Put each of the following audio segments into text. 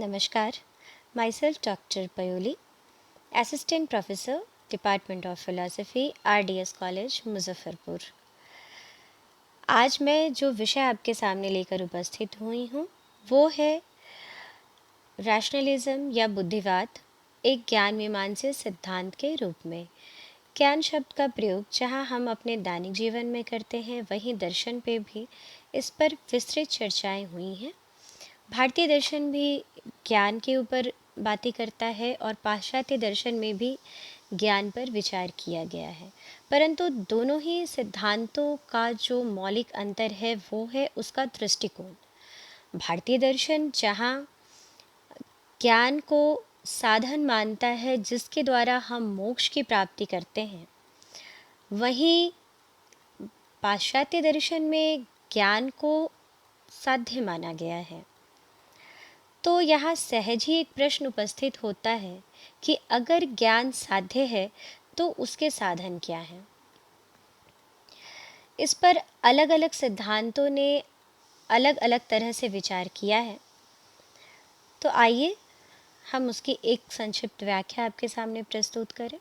Namaskar, myself Dr. Payoli, Assistant Professor, Department of Philosophy, RDS College, Muzaffarpur. आज मैं जो विषय आपके सामने लेकर उपस्थित हुई हूँ वो है रैशनलिज्म या बुद्धिवाद एक ज्ञान मीमांसा सिद्धांत के रूप में। ज्ञान शब्द का प्रयोग जहाँ हम अपने दैनिक जीवन में करते हैं वहीं दर्शन पे भी इस पर विस्तृत चर्चाएं हुई हैं। भारतीय दर्शन भी ज्ञान के ऊपर बातें करता है और पाश्चात्य दर्शन में भी ज्ञान पर विचार किया गया है, परंतु दोनों ही सिद्धांतों का जो मौलिक अंतर है वो है उसका दृष्टिकोण। भारतीय दर्शन जहाँ ज्ञान को साधन मानता है जिसके द्वारा हम मोक्ष की प्राप्ति करते हैं, वहीं पाश्चात्य दर्शन में ज्ञान को साध्य माना गया है। तो यहाँ सहज ही एक प्रश्न उपस्थित होता है कि अगर ज्ञान साध्य है तो उसके साधन क्या हैं। इस पर अलग अलग सिद्धांतों ने अलग अलग तरह से विचार किया है। तो आइए हम उसकी एक संक्षिप्त व्याख्या आपके सामने प्रस्तुत करें।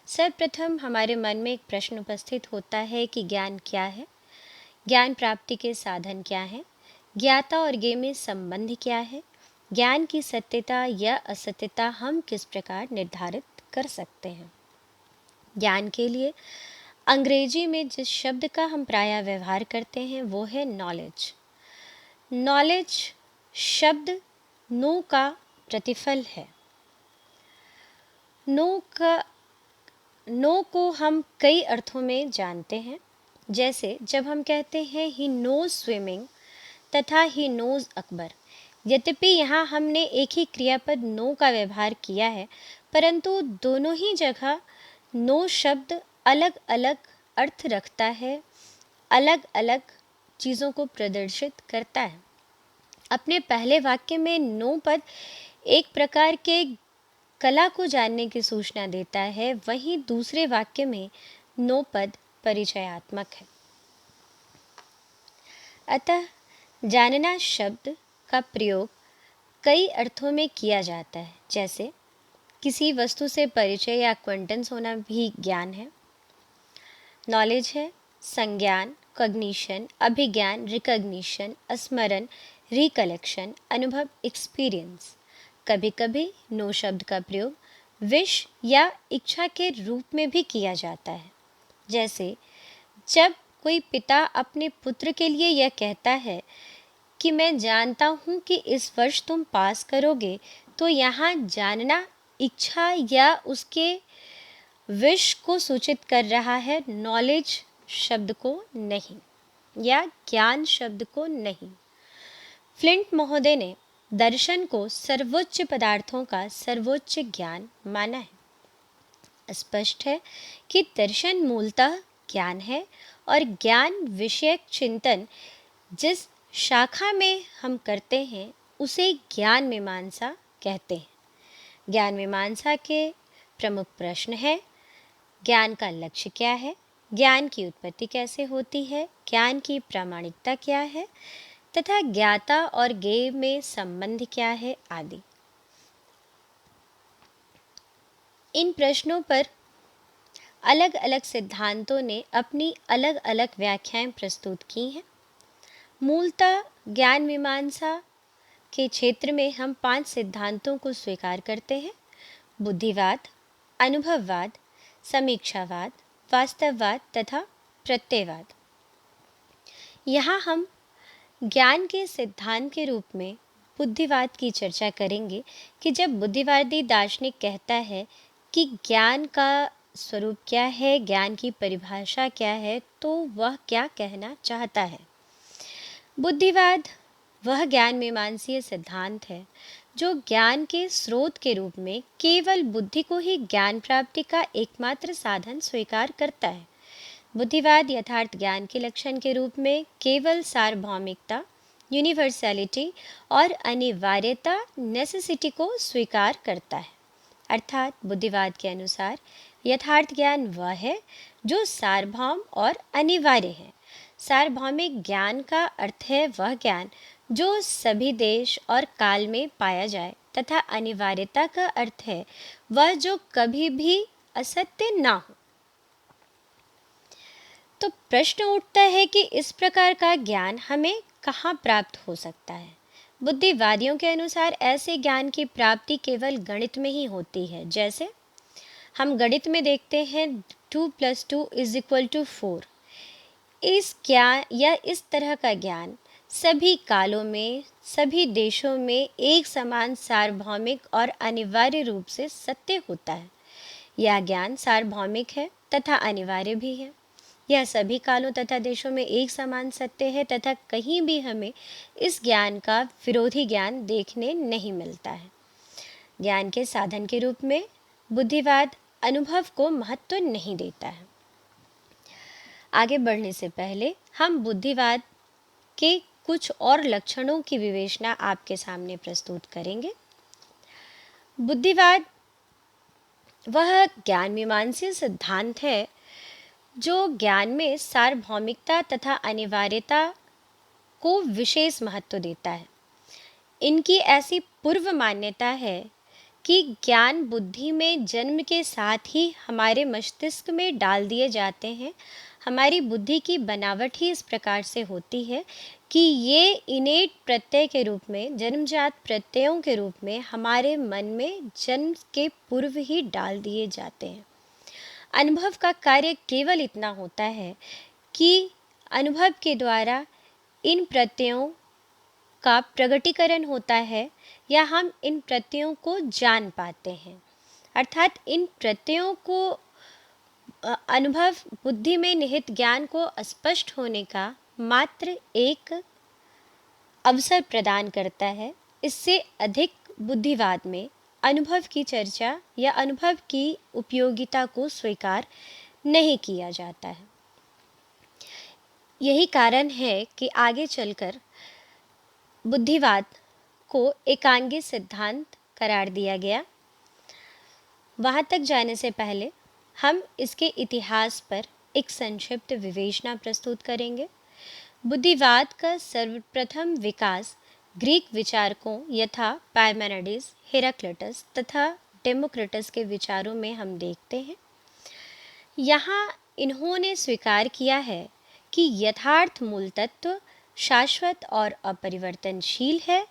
सर्वप्रथम हमारे मन में एक प्रश्न उपस्थित होता है कि ज्ञान क्या है, ज्ञान प्राप्ति के साधन क्या हैं, ज्ञाता और ज्ञेय में संबंध क्या है, ज्ञान की सत्यता या असत्यता हम किस प्रकार निर्धारित कर सकते हैं। ज्ञान के लिए अंग्रेजी में जिस शब्द का हम प्रायः व्यवहार करते हैं वो है नॉलेज। नॉलेज शब्द नो का प्रतिफल है। नो को हम कई अर्थों में जानते हैं, जैसे जब हम कहते हैं ही नोज स्विमिंग तथा ही नोज अकबर। यद्यपि यहाँ हमने एक ही क्रियापद नो का व्यवहार किया है, परंतु दोनों ही जगह नो शब्द अलग अलग अर्थ रखता है, अलग अलग चीज़ों को प्रदर्शित करता है। अपने पहले वाक्य में नो पद एक प्रकार के कला को जानने की सूचना देता है, वहीं दूसरे वाक्य में नो पद परिचयात्मक है। अतः जानना शब्द का प्रयोग कई अर्थों में किया जाता है, जैसे किसी वस्तु से परिचय या एक्वेंटेंस होना भी ज्ञान है। नॉलेज है संज्ञान, कॉग्निशन, अभिज्ञान, रिकॉग्निशन, स्मरण, रिकलेक्शन, अनुभव, एक्सपीरियंस। कभी कभी नो शब्द का प्रयोग विश या इच्छा के रूप में भी किया जाता है, जैसे जब कोई पिता अपने पुत्र के लिए यह कहता है कि मैं जानता हूँ कि इस वर्ष तुम पास करोगे, तो यहाँ जानना इच्छा या उसके विश को सूचित कर रहा है, नॉलेज शब्द को नहीं या ज्ञान शब्द को नहीं। फ्लिंट महोदय ने दर्शन को सर्वोच्च पदार्थों का सर्वोच्च ज्ञान माना है। स्पष्ट है कि दर्शन मूलतः ज्ञान है और ज्ञान विषयक चिंतन जिस शाखा में हम करते हैं उसे ज्ञान मीमांसा कहते हैं। ज्ञान मीमांसा के प्रमुख प्रश्न है, ज्ञान का लक्ष्य क्या है, ज्ञान की उत्पत्ति कैसे होती है, ज्ञान की प्रामाणिकता क्या है तथा ज्ञाता और ज्ञेय में संबंध क्या है आदि। इन प्रश्नों पर अलग अलग सिद्धांतों ने अपनी अलग अलग व्याख्याएं प्रस्तुत की हैं। मूलतः ज्ञान मीमांसा के क्षेत्र में हम 5 सिद्धांतों को स्वीकार करते हैं: बुद्धिवाद, अनुभववाद, समीक्षावाद, वास्तववाद तथा प्रत्ययवाद। यहाँ हम ज्ञान के सिद्धांत के रूप में बुद्धिवाद की चर्चा करेंगे कि जब बुद्धिवादी दार्शनिक कहता है कि ज्ञान का स्वरूप क्या है, ज्ञान की परिभाषा क्या है, तो वह क्या कहना चाहता है। बुद्धिवाद वह ज्ञान मीमांसीय सिद्धांत है जो ज्ञान के स्रोत के रूप में केवल बुद्धि को ही ज्ञान प्राप्ति का एकमात्र साधन स्वीकार करता है। बुद्धिवाद यथार्थ ज्ञान के लक्षण के रूप में केवल सार्वभौमिकता, यूनिवर्सैलिटी और अनिवार्यता, नेसेसिटी को स्वीकार करता है। अर्थात बुद्धिवाद के अनुसार यथार्थ ज्ञान वह है जो सार्वभौम और अनिवार्य है। सार्वभौमिक ज्ञान का अर्थ है वह ज्ञान जो सभी देश और काल में पाया जाए तथा अनिवार्यता का अर्थ है वह जो कभी भी असत्य ना हो। तो प्रश्न उठता है कि इस प्रकार का ज्ञान हमें कहाँ प्राप्त हो सकता है। बुद्धिवादियों के अनुसार ऐसे ज्ञान की प्राप्ति केवल गणित में ही होती है। जैसे हम गणित में देखते हैं 2+2=4। इस ज्ञान या इस तरह का ज्ञान सभी कालों में सभी देशों में एक समान सार्वभौमिक और अनिवार्य रूप से सत्य होता है। यह ज्ञान सार्वभौमिक है तथा अनिवार्य भी है। यह सभी कालों तथा देशों में एक समान सत्य है तथा कहीं भी हमें इस ज्ञान का विरोधी ज्ञान देखने नहीं मिलता है। ज्ञान के साधन के रूप में बुद्धिवाद अनुभव को महत्व नहीं देता है। आगे बढ़ने से पहले हम बुद्धिवाद के कुछ और लक्षणों की विवेचना आपके सामने प्रस्तुत करेंगे। बुद्धिवाद वह ज्ञान मीमांसा सिद्धांत है जो ज्ञान में सार्वभौमिकता तथा अनिवार्यता को विशेष महत्व देता है। इनकी ऐसी पूर्व मान्यता है कि ज्ञान बुद्धि में जन्म के साथ ही हमारे मस्तिष्क में डाल दिए जाते हैं। हमारी बुद्धि की बनावट ही इस प्रकार से होती है कि ये इनेट प्रत्यय के रूप में, जन्मजात प्रत्ययों के रूप में हमारे मन में जन्म के पूर्व ही डाल दिए जाते हैं। अनुभव का कार्य केवल इतना होता है कि अनुभव के द्वारा इन प्रत्ययों का प्रकटीकरण होता है या हम इन प्रत्ययों को जान पाते हैं। अर्थात इन प्रत्ययों को अनुभव बुद्धि में निहित ज्ञान को स्पष्ट होने का मात्र एक अवसर प्रदान करता है। इससे अधिक बुद्धिवाद में अनुभव की चर्चा या अनुभव की उपयोगिता को स्वीकार नहीं किया जाता है। यही कारण है कि आगे चलकर बुद्धिवाद को एकांगी सिद्धांत करार दिया गया। वहाँ तक जाने से पहले हम इसके इतिहास पर एक संक्षिप्त विवेचना प्रस्तुत करेंगे। बुद्धिवाद का सर्वप्रथम विकास ग्रीक विचारकों यथा पाइमेनिडेस, हेराक्लिटस तथा डेमोक्रिटस के विचारों में हम देखते हैं। यहाँ इन्होंने स्वीकार किया है कि यथार्थ मूल तत्व शाश्वत और अपरिवर्तनशील है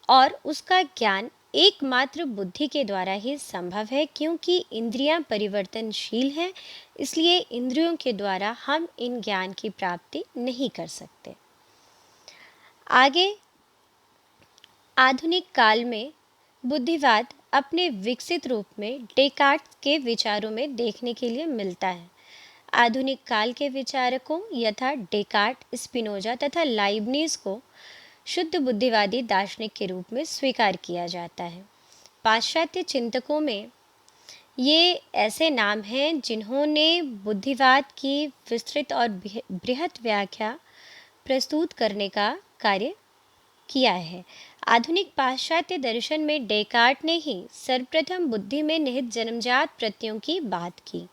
और उसका ज्ञान एकमात्र बुद्धि के द्वारा ही संभव है, क्योंकि इंद्रियां परिवर्तनशील हैं, इसलिए इंद्रियों के द्वारा हम इन ज्ञान की प्राप्ति नहीं कर सकते। आगे आधुनिक काल में बुद्धिवाद अपने विकसित रूप में डेकार्ट के विचारों में देखने के लिए मिलता है। आधुनिक काल के विचारकों यथा डेकार्ट, स्पिनोजा तथा लाइबनिज को शुद्ध बुद्धिवादी दार्शनिक के रूप में स्वीकार किया जाता है। पाश्चात्य चिंतकों में ये ऐसे नाम हैं जिन्होंने बुद्धिवाद की विस्तृत और बृहत व्याख्या प्रस्तुत करने का कार्य किया है। आधुनिक पाश्चात्य दर्शन में डेकार्ट ने ही सर्वप्रथम बुद्धि में निहित जन्मजात प्रत्ययों की बात की।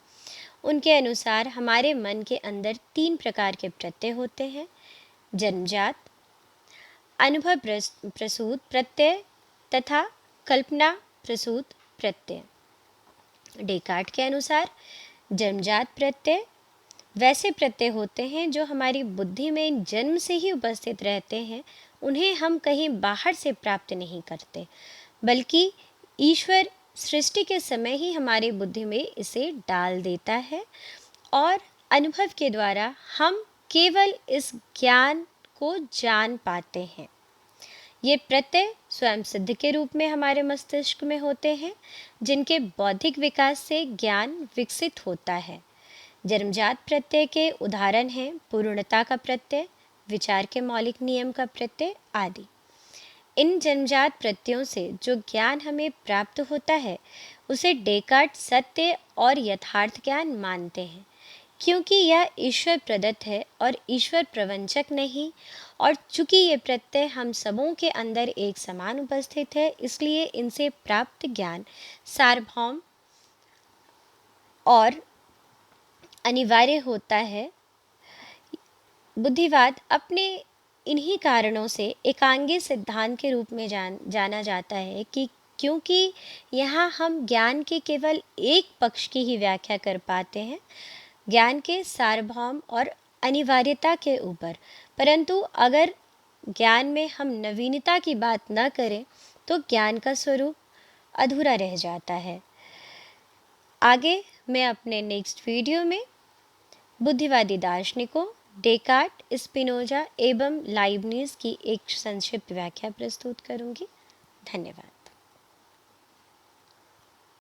उनके अनुसार हमारे मन के अंदर 3 प्रकार के प्रत्यय होते हैं: जन्मजात, अनुभव प्रसूत प्रत्यय तथा कल्पना प्रसूत प्रत्यय। डेकार्ट के अनुसार जन्मजात प्रत्यय वैसे प्रत्यय होते हैं जो हमारी बुद्धि में जन्म से ही उपस्थित रहते हैं। उन्हें हम कहीं बाहर से प्राप्त नहीं करते, बल्कि ईश्वर सृष्टि के समय ही हमारी बुद्धि में इसे डाल देता है और अनुभव के द्वारा हम केवल इस ज्ञान को जान पाते हैं। ये प्रत्यय स्वयं सिद्ध के रूप में हमारे मस्तिष्क में होते हैं, जिनके बौद्धिक विकास से ज्ञान विकसित होता है। जन्मजात प्रत्यय के उदाहरण हैं पूर्णता का प्रत्यय, विचार के मौलिक नियम का प्रत्यय आदि। इन जन्मजात प्रत्ययों से जो ज्ञान हमें प्राप्त होता है उसे डेकार्ट सत्य और यथार्थ ज्ञान मानते हैं, क्योंकि यह ईश्वर प्रदत्त है और ईश्वर प्रवंचक नहीं। और चूंकि ये प्रत्यय हम सबों के अंदर एक समान उपस्थित है, इसलिए इनसे प्राप्त ज्ञान सार्वभौम और अनिवार्य होता है। बुद्धिवाद अपने इन्हीं कारणों से एकांगी सिद्धांत के रूप में जाना जाता है कि क्योंकि यहाँ हम ज्ञान के केवल एक पक्ष की ही व्याख्या कर पाते हैं, ज्ञान के सार्वभौम और अनिवार्यता के ऊपर। परंतु अगर ज्ञान में हम नवीनता की बात न करें तो ज्ञान का स्वरूप अधूरा रह जाता है। आगे मैं अपने नेक्स्ट वीडियो में बुद्धिवादी दार्शनिकों डेकार्ट, स्पिनोजा एवं लाइबनिज की एक संक्षिप्त व्याख्या प्रस्तुत करूंगी। धन्यवाद।